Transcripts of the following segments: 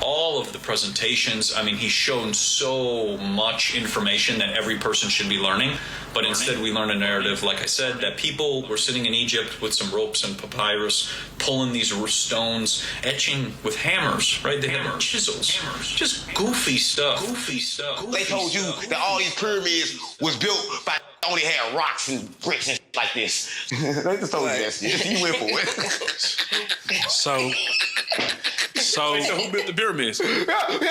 all of the presentations. I mean, he's shown so much information that every person should be learning, but instead we learn a narrative, like I said, that people were sitting in Egypt with some ropes and papyrus, pulling these stones, etching with hammers, right? They had chisels, just goofy stuff. They told you that all these pyramids was built by only had rocks and bricks and like this. They just told you that shit. You went for it. So who built the pyramids? Yeah.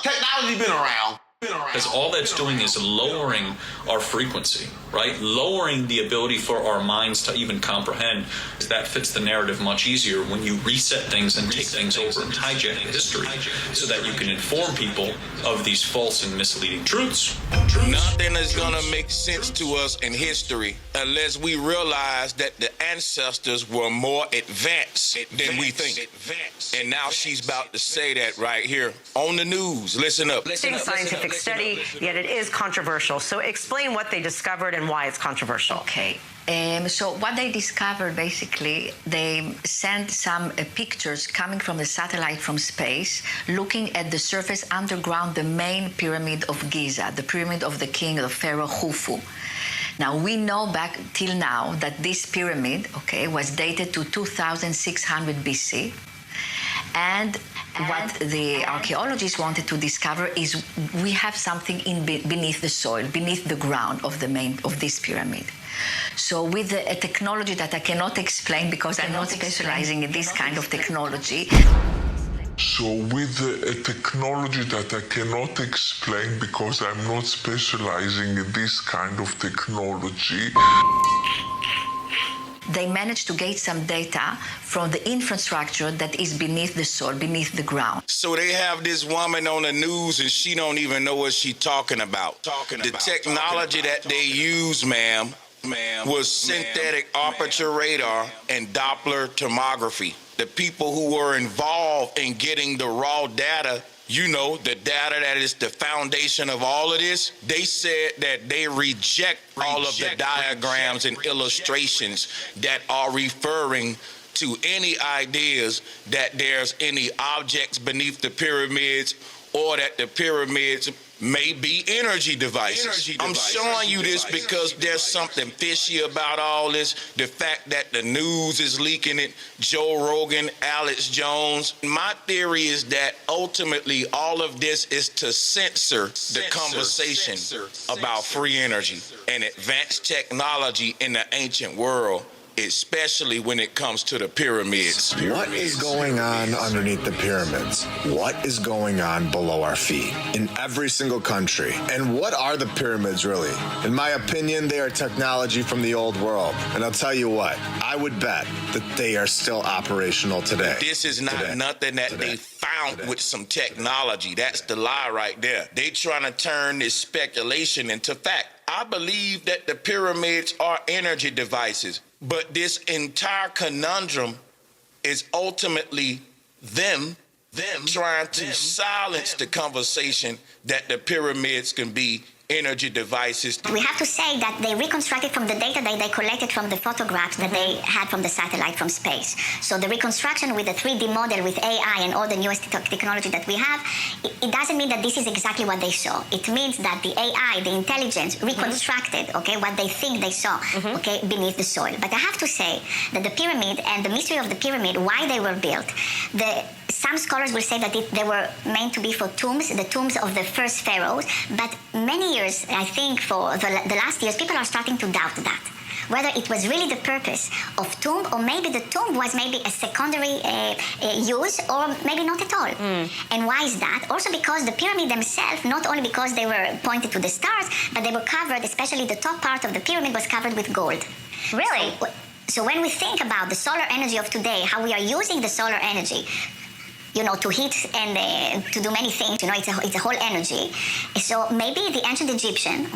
Technology been around. Because all that's doing is lowering our frequency, right? Lowering the ability for our minds to even comprehend. That fits the narrative much easier when you reset things and take things over and hijack history so that you can inform people of these false and misleading truths. Nothing is going to make sense to us in history unless we realize that the ancestors were more advanced than we think. And now she's about to say that right here on the news. Listen up. Scientific study, yet it is controversial. So explain what they discovered and why it's controversial. Okay. So what they discovered, basically, they sent some pictures coming from the satellite from space, looking at the surface underground, the main pyramid of Giza, the pyramid of the king, the pharaoh Khufu. Now, we know back till now that this pyramid, was dated to 2600 BC. And what the archaeologists wanted to discover is we have something beneath the soil, beneath the ground of this pyramid. So with a technology that I cannot explain because I'm not specializing in this kind of technology. So with a technology that I cannot explain because I'm not specializing in this kind of technology. They managed to get some data from the infrastructure that is beneath the soil, beneath the ground. So they have this woman on the news and she don't even know what she's talking about. The technology that they use, ma'am, was synthetic aperture radar and Doppler tomography. The people who were involved in getting the raw data, the data that is the foundation of all of this, they said that they reject all of the diagrams and illustrations that are referring to any ideas that there's any objects beneath the pyramids or that the pyramids may be energy devices. I'm showing you this because there's something fishy about all this. The fact that the news is leaking it, Joe Rogan, Alex Jones. My theory is that ultimately all of this is to censor the conversation about free energy and advanced technology in the ancient world, especially when it comes to the pyramids. What is going on underneath the pyramids? What is going on below our feet in every single country? And what are the pyramids really? In my opinion, they are technology from the old world. And I'll tell you what, I would bet that they are still operational today. This is not nothing that they found with some technology. That's the lie right there. They trying to turn this speculation into fact. I believe that the pyramids are energy devices. But this entire conundrum is ultimately them trying to silence the conversation that the pyramids can be energy devices. We have to say that they reconstructed from the data that they collected from the photographs that they had from the satellite from space. So the reconstruction with the 3D model with AI and all the newest technology that we have, it doesn't mean that this is exactly what they saw. It means that the AI, the intelligence, reconstructed, what they think they saw, beneath the soil. But I have to say that the pyramid and the mystery of the pyramid, why they were built, some scholars will say that they were meant to be for tombs, the tombs of the first pharaohs, but many years, I think for the last years, people are starting to doubt that. Whether it was really the purpose of tomb, or maybe the tomb was maybe a secondary use, or maybe not at all. And why is that? Also because the pyramid themselves, not only because they were pointed to the stars, but they were covered, especially the top part of the pyramid was covered with gold. Really? So when we think about the solar energy of today, how we are using the solar energy, to heat and to do many things, it's a whole energy. So maybe the ancient Egyptian,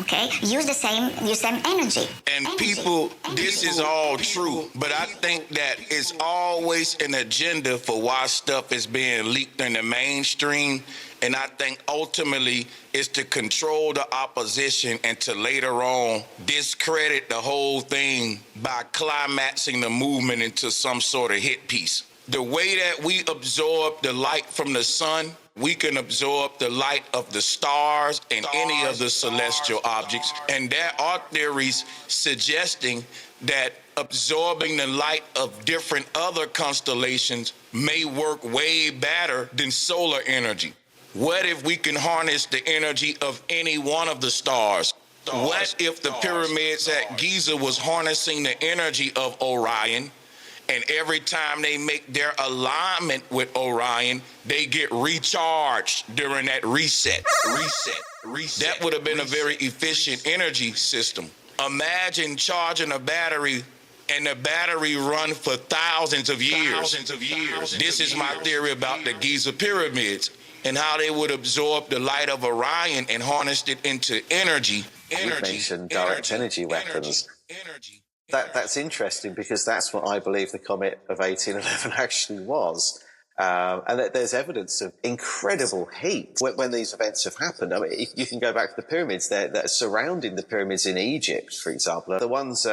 used the same energy. And people, this is all true, but I think that it's always an agenda for why stuff is being leaked in the mainstream. And I think ultimately it's to control the opposition and to later on discredit the whole thing by climaxing the movement into some sort of hit piece. The way that we absorb the light from the sun, we can absorb the light of the stars and any of the celestial objects. And there are theories suggesting that absorbing the light of different other constellations may work way better than solar energy. What if we can harness the energy of any one of the stars? What if the pyramids at Giza was harnessing the energy of Orion, and every time they make their alignment with Orion, they get recharged during that reset. That would have been a very efficient energy system. Imagine charging a battery and the battery run for thousands of years. This is my theory about the Giza pyramids and how they would absorb the light of Orion and harnessed it into energy. You mentioned direct energy weapons. That's interesting because that's what I believe the comet of 1811 actually was. And that there's evidence of incredible heat when these events have happened. I mean, you can go back to the pyramids that are surrounding the pyramids in Egypt, for example. The ones,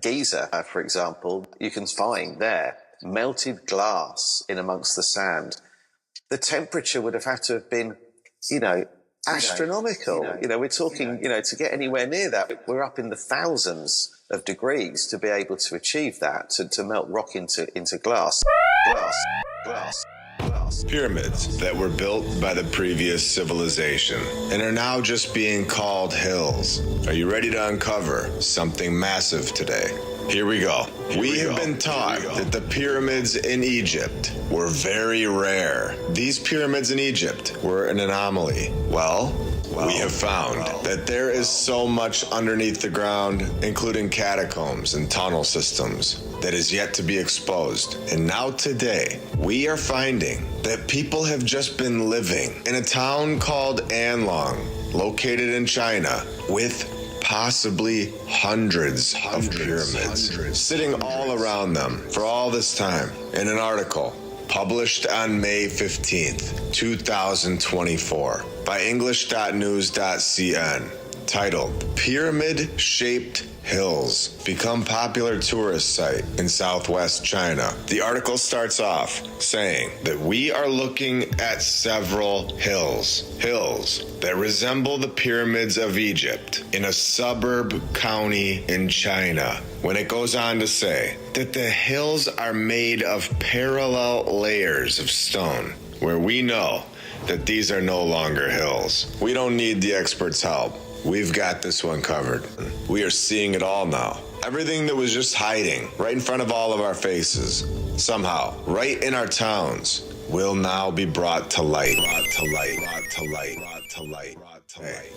Giza, for example, you can find there melted glass in amongst the sand. The temperature would have had to have been, astronomical. We're talking, to get anywhere near that, we're up in the thousands of degrees to be able to achieve that, to melt rock into glass. Pyramids that were built by the previous civilization and are now just being called hills. Are you ready to uncover something massive today? Here we go. We have been taught that the pyramids in Egypt were very rare. These pyramids in Egypt were an anomaly. Well, we have found that there is so much underneath the ground, including catacombs and tunnel systems, that is yet to be exposed. And now today, we are finding that people have just been living in a town called Anlong, located in China, with possibly hundreds of pyramids sitting all around them for all this time. In an article published on May 15th, 2024 by English.news.cn titled Pyramid-Shaped Hills Become Popular Tourist Site in Southwest China. The article starts off saying that we are looking at several hills that resemble the pyramids of Egypt in a suburb county in China, when it goes on to say that the hills are made of parallel layers of stone, where we know that these are no longer hills. We don't need the experts' help. We've got this one covered. We are seeing it all now. Everything that was just hiding right in front of all of our faces, somehow, right in our towns, will now be brought to light.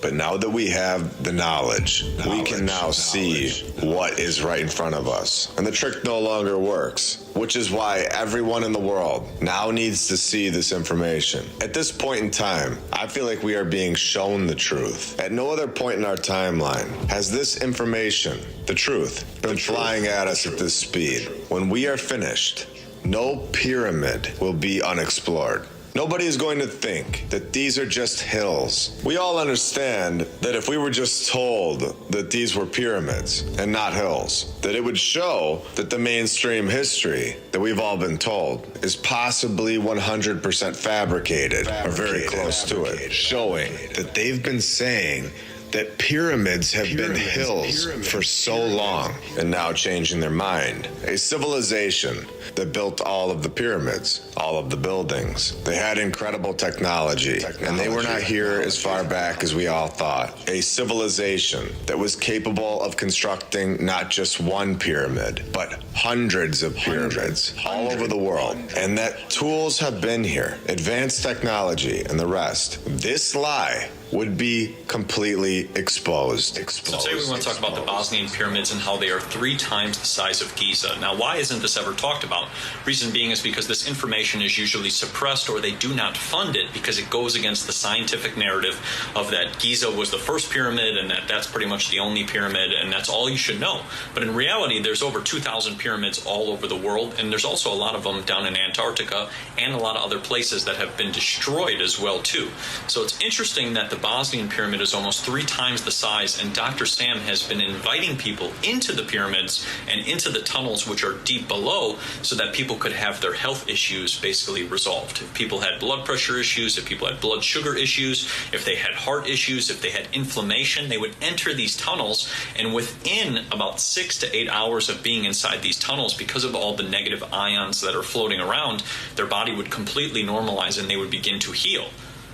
But now that we have the knowledge, we can now see what is right in front of us. And the trick no longer works, which is why everyone in the world now needs to see this information. At this point in time, I feel like we are being shown the truth. At no other point in our timeline has this information, the truth, been flying at us at this speed. When we are finished, no pyramid will be unexplored. Nobody is going to think that these are just hills. We all understand that if we were just told that these were pyramids and not hills, that it would show that the mainstream history that we've all been told is possibly 100% fabricated or very close to it, showing that they've been saying that pyramids have been hills for so long and now changing their mind. A civilization that built all of the pyramids, all of the buildings. They had incredible technology, and they were not here as far back as we all thought. A civilization that was capable of constructing not just one pyramid, but hundreds of pyramids all over the world. And that tools have been here, advanced technology and the rest. This lie would be completely exposed. So today we want to talk about the Bosnian pyramids and how they are 3 times the size of Giza. Now, why isn't this ever talked about? Reason being is because this information is usually suppressed, or they do not fund it because it goes against the scientific narrative of that Giza was the first pyramid and that's pretty much the only pyramid and that's all you should know. But in reality, there's over 2,000 pyramids all over the world, and there's also a lot of them down in Antarctica and a lot of other places that have been destroyed as well too. So it's interesting that the Bosnian pyramid is almost 3 times the size, and Dr. Sam has been inviting people into the pyramids and into the tunnels which are deep below so that people could have their health issues basically resolved. If people had blood pressure issues, if people had blood sugar issues, if they had heart issues, if they had inflammation, they would enter these tunnels, and within about 6 to 8 hours of being inside these tunnels, because of all the negative ions that are floating around, their body would completely normalize and they would begin to heal.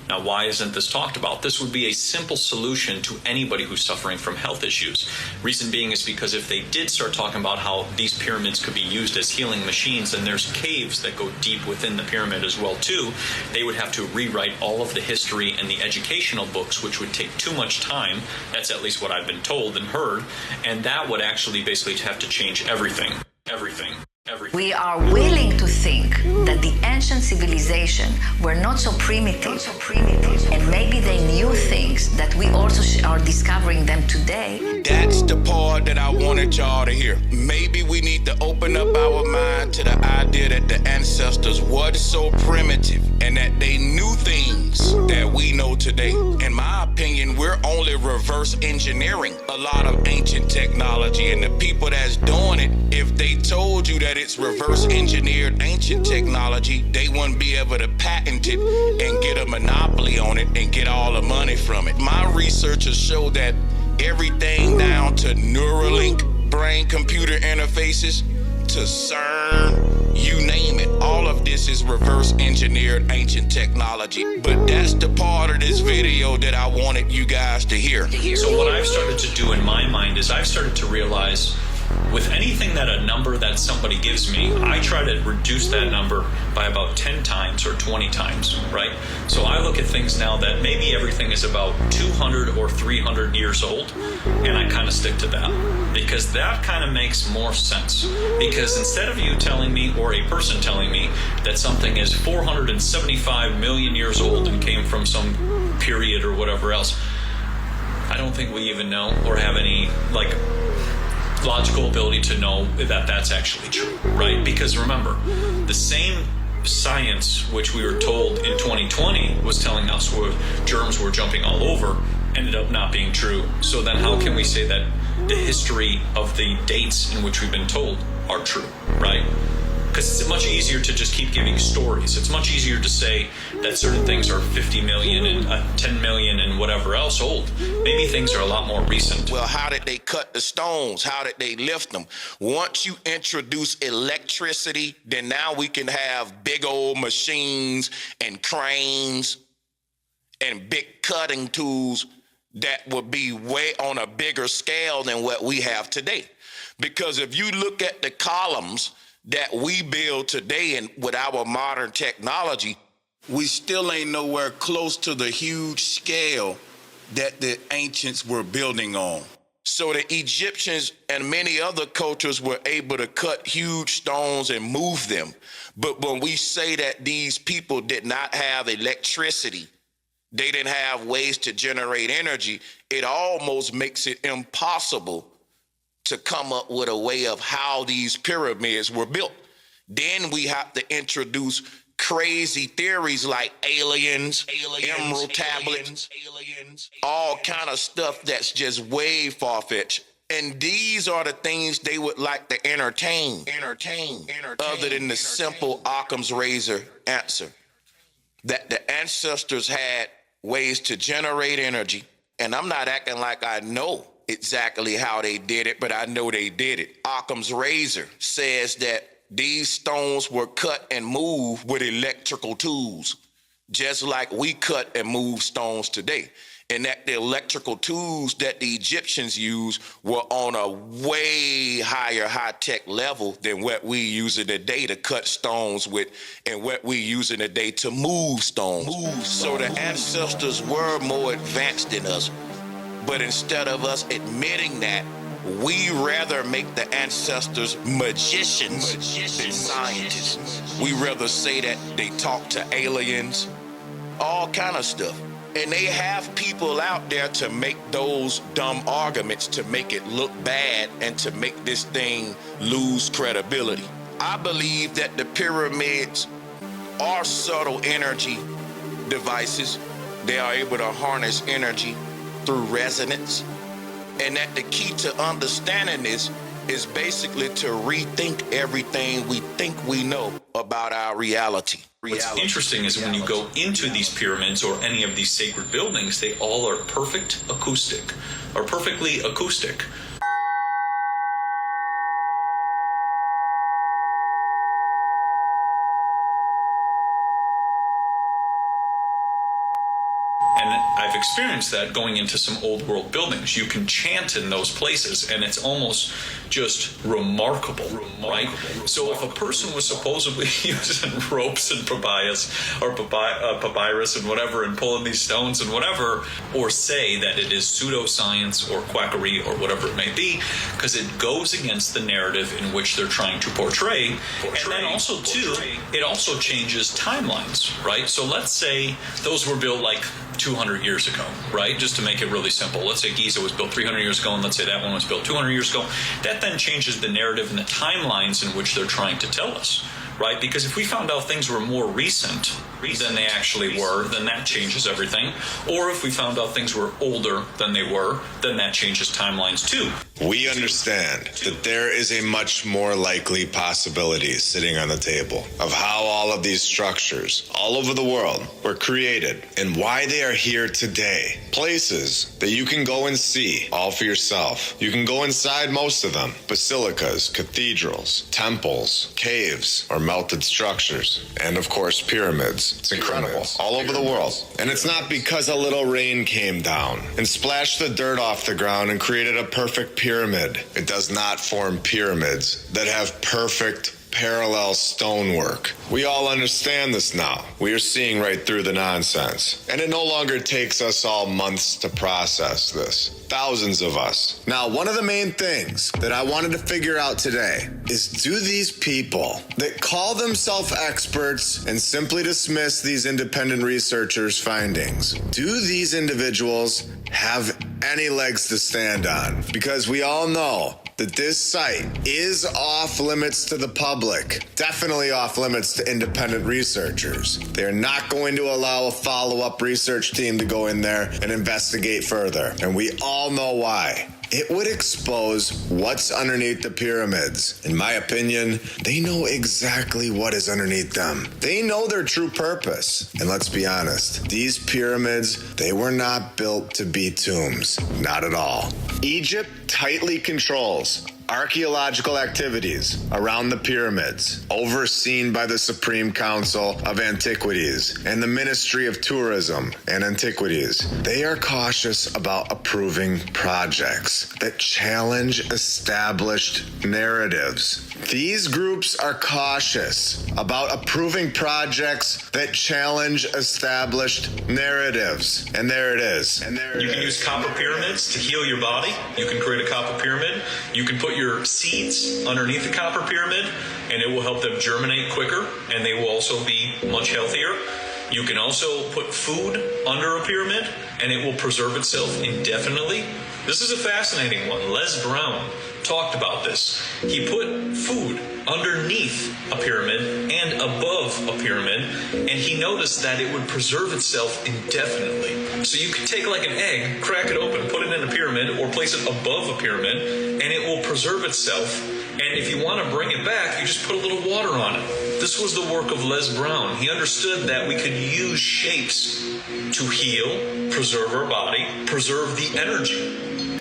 Now, why isn't this talked about? This would be a simple solution to anybody who's suffering from health issues. Reason being is because if they did start talking about how these pyramids could be used as healing machines, and there's caves that go deep within the pyramid as well too, they would have to rewrite all of the history and the educational books, which would take too much time. That's at least what I've been told and heard. And that would actually basically have to change everything. Everything. We are willing to think that the ancient civilization were not so primitive, and maybe they knew things that we also are discovering them today. That's the part that I wanted y'all to hear. Maybe we need to open up our mind to the idea that the ancestors were so primitive and that they knew things that we know today. In my opinion, we're only reverse engineering a lot of ancient technology, and the people that's doing it, if they told you that it's reverse engineered ancient technology, they wouldn't be able to patent it and get a monopoly on it and get all the money from it. My researchers show that everything down to Neuralink brain-computer interfaces to CERN, you name it, all of this is reverse engineered ancient technology. But that's the part of this video that I wanted you guys to hear. So what I've started to do in my mind is I've started to realize with anything that a number that somebody gives me, I try to reduce that number by about 10 times or 20 times, right? So I look at things now that maybe everything is about 200 or 300 years old, and I kind of stick to that because that kind of makes more sense. Because instead of you telling me or a person telling me that something is 475 million years old and came from some period or whatever else, I don't think we even know or have any logical ability to know that that's actually true, right? Because remember, the same science which we were told in 2020 was telling us where germs were jumping all over ended up not being true. So then how can we say that the history of the dates in which we've been told are true, right? Because it's much easier to just keep giving stories. It's much easier to say that certain things are 50 million and 10 million and whatever else old. Maybe things are a lot more recent. Well, how did they cut the stones? How did they lift them? Once you introduce electricity, then now we can have big old machines and cranes and big cutting tools that would be way on a bigger scale than what we have today. Because if you look at the columns that we build today and with our modern technology, we still ain't nowhere close to the huge scale that the ancients were building on. So the Egyptians and many other cultures were able to cut huge stones and move them. But when we say that these people did not have electricity, they didn't have ways to generate energy, it almost makes it impossible to come up with a way of how these pyramids were built. Then we have to introduce crazy theories like aliens, emerald tablets, all kind of stuff that's just way far-fetched. And these are the things they would like to entertain other than the simple Occam's razor answer. That the ancestors had ways to generate energy. And I'm not acting like I know exactly how they did it, but I know they did it. Occam's razor says that these stones were cut and moved with electrical tools, just like we cut and move stones today. And that the electrical tools that the Egyptians used were on a way higher high-tech level than what we use today to cut stones with and what we use today to move stones. So the ancestors were more advanced than us. But instead of us admitting that, we rather make the ancestors magicians than scientists. We rather say that they talk to aliens, all kind of stuff. And they have people out there to make those dumb arguments to make it look bad and to make this thing lose credibility. I believe that the pyramids are subtle energy devices they are able to harness energy through resonance, and that the key to understanding this is basically to rethink everything we think we know about our reality. What's interesting is when you go into these pyramids or any of these sacred buildings, they all are perfectly acoustic. And I've experienced that going into some old world buildings. You can chant in those places, and it's almost just remarkable, right? So if a person was supposedly using ropes and papyrus and whatever, and pulling these stones and whatever, or say that it is pseudoscience or quackery or whatever it may be, because it goes against the narrative in which they're trying to portray. And then also, too, it also changes timelines, right? So let's say those were built like 200 years ago, right? Just to make it really simple. Let's say Giza was built 300 years ago, and let's say that one was built 200 years ago. That then changes the narrative and the timelines in which they're trying to tell us, right? Because if we found out things were more recent than they actually were, then that changes everything. Or if we found out things were older than they were, then that changes timelines too. We understand that there is a much more likely possibility sitting on the table of how all of these structures all over the world were created and why they are here today. Places that you can go and see all for yourself. You can go inside most of them. Basilicas, cathedrals, temples, caves, or melted structures. And of course, pyramids. It's incredible. All over the world. And it's not because a little rain came down and splashed the dirt off the ground and created a perfect pyramid. It does not form pyramids that have perfect parallel stonework. We all understand this now. We are seeing right through the nonsense. And it no longer takes us all months to process this. Thousands of us. Now, one of the main things that I wanted to figure out today is, do these people that call themselves experts and simply dismiss these independent researchers' findings, do these individuals have any legs to stand on? Because we all know that this site is off limits to the public, definitely off limits to independent researchers. They're not going to allow a follow-up research team to go in there and investigate further, and we all know why. It would expose what's underneath the pyramids. In my opinion, they know exactly what is underneath them. They know their true purpose. And let's be honest, these pyramids, they were not built to be tombs. Not at all. Egypt tightly controls archaeological activities around the pyramids, overseen by the Supreme Council of Antiquities and the Ministry of Tourism and Antiquities. They are cautious about approving projects that challenge established narratives. These groups are cautious about approving projects that challenge established narratives. And there it is. You can use copper pyramids to heal your body. You can create a copper pyramid. You can put your seeds underneath the copper pyramid, and it will help them germinate quicker, and they will also be much healthier. You can also put food under a pyramid, and it will preserve itself indefinitely. This is a fascinating one. Les Brown talked about this. He put food underneath a pyramid and above a pyramid, and he noticed that it would preserve itself indefinitely. So you could take like an egg, crack it open, put it in a pyramid, or place it above a pyramid, and it will preserve itself. And if you want to bring it back, you just put a little water on it. This was the work of Les Brown. He understood that we could use shapes to heal, preserve our body, preserve the energy.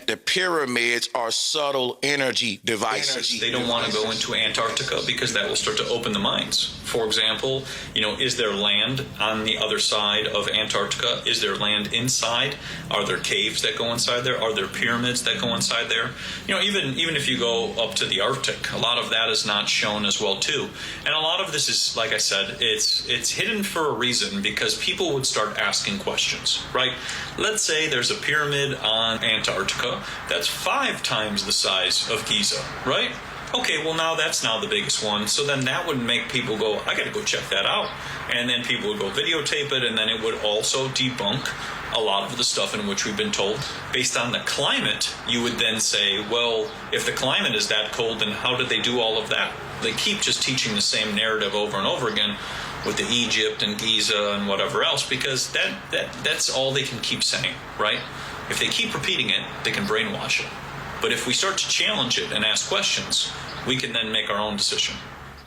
The pyramids are subtle energy devices. They don't want to go into Antarctica because that will start to open the minds. For example, is there land on the other side of Antarctica? Is there land inside? Are there caves that go inside there? Are there pyramids that go inside there? Even if you go up to the Arctic, a lot of that is not shown as well too. And a lot of this is, like I said, it's hidden for a reason, because people would start asking questions, right? Let's say there's a pyramid on Antarctica that's 5 times the size of Giza, right? Okay, well now that's the biggest one. So then that would make people go, I gotta go check that out. And then people would go videotape it, and then it would also debunk a lot of the stuff in which we've been told. Based on the climate, you would then say, well, if the climate is that cold, then how did they do all of that? They keep just teaching the same narrative over and over again. with the Egypt and Giza and whatever else, because that's all they can keep saying, right? If they keep repeating it, they can brainwash it. But if we start to challenge it and ask questions, we can then make our own decision.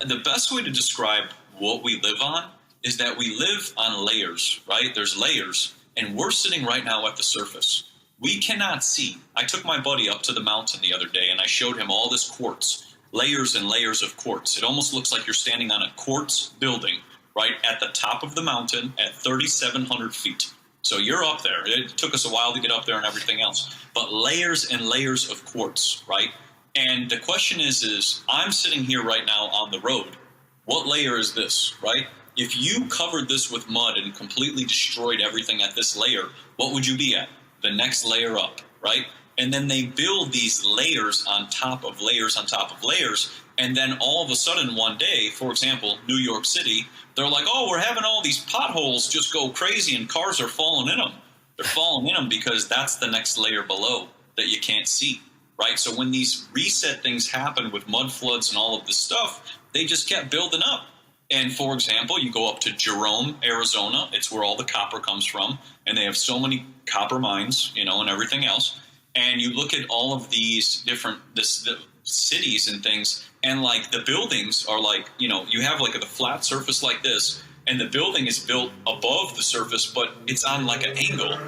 And the best way to describe what we live on is that we live on layers, right? There's layers, and we're sitting right now at the surface. We cannot see. I took my buddy up to the mountain the other day, and I showed him all this quartz, layers and layers of quartz. It almost looks like you're standing on a quartz building right at the top of the mountain at 3,700 feet. So you're up there. It took us a while to get up there and everything else. But layers and layers of quartz, right? And the question is I'm sitting here right now on the road. What layer is this, right? If you covered this with mud and completely destroyed everything at this layer, what would you be at? The next layer up, right? And then they build these layers on top of layers on top of layers. And then all of a sudden one day, for example, New York City, they're like, oh, we're having all these potholes just go crazy and cars are falling in them. They're falling in them because that's the next layer below that you can't see, right? So when these reset things happen with mud floods and all of this stuff, they just kept building up. And for example, you go up to Jerome, Arizona. It's where all the copper comes from. And they have so many copper mines, and everything else. And you look at all of these different the cities and things, and like the buildings are like, you have like a flat surface like this, and the building is built above the surface, but it's on like an angle.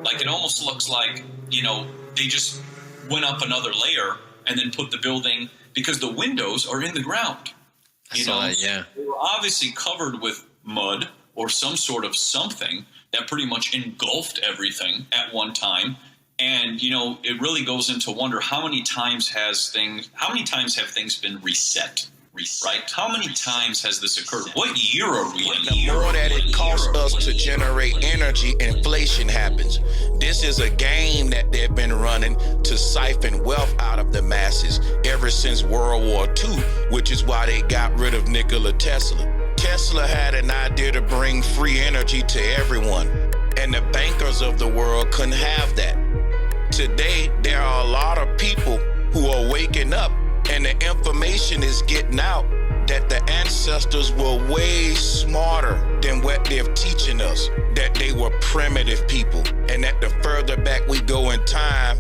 Like it almost looks like, they just went up another layer and then put the building, because the windows are in the ground. Yeah. They were obviously covered with mud or some sort of something that pretty much engulfed everything at one time. And, it really goes into wonder how many times have things been reset, right? How many times has this occurred? What year are we in? The more that it costs us to generate energy, inflation happens. This is a game that they've been running to siphon wealth out of the masses ever since World War II, which is why they got rid of Nikola Tesla. Tesla had an idea to bring free energy to everyone, and the bankers of the world couldn't have that. Today, there are a lot of people who are waking up, and the information is getting out that the ancestors were way smarter than what they're teaching us, that they were primitive people, and that the further back we go in time,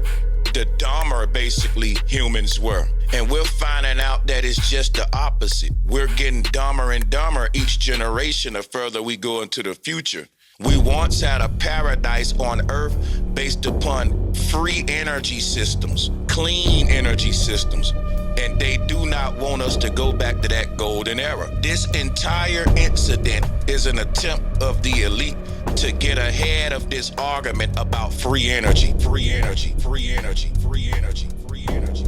the dumber basically humans were. And we're finding out that it's just the opposite. We're getting dumber and dumber each generation the further we go into the future. We once had a paradise on Earth based upon free energy systems, clean energy systems, and they do not want us to go back to that golden era. This entire incident is an attempt of the elite to get ahead of this argument about free energy, free energy, free energy, free energy, free energy.